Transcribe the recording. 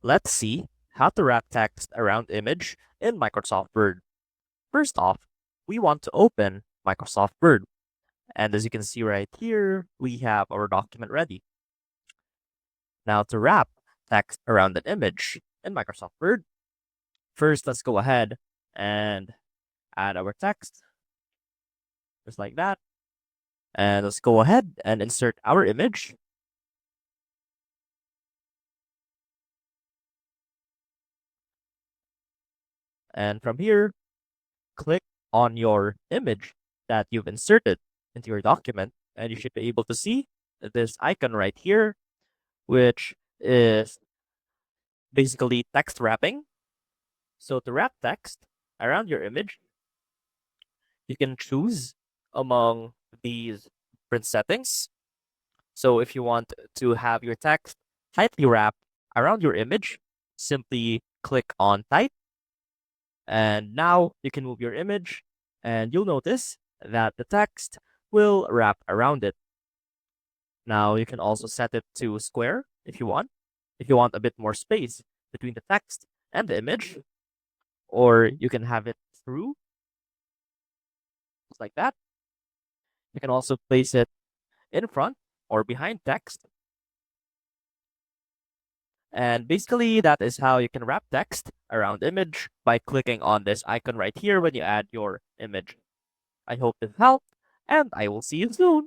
Let's see how to wrap text around image in Microsoft Word. First off, we want to open Microsoft Word. And as you can see right here, we have our document ready. Now to wrap text around an image in Microsoft Word, first let's go ahead and add our text, just like that. And let's go ahead and insert our image. And from here, click on your image that you've inserted into your document, and you should be able to see this icon right here, which is basically text wrapping. So to wrap text around your image, you can choose among these different settings. So if you want to have your text tightly wrapped around your image, simply click on tight. And now you can move your image and you'll notice that the text will wrap around it. Now you can also set it to square if you want. If you want a bit more space between the text and the image, or you can have it through, just like that. You can also place it in front or behind text. And basically, that is how you can wrap text around image by clicking on this icon right here when you add your image. I hope this helped, and I will see you soon.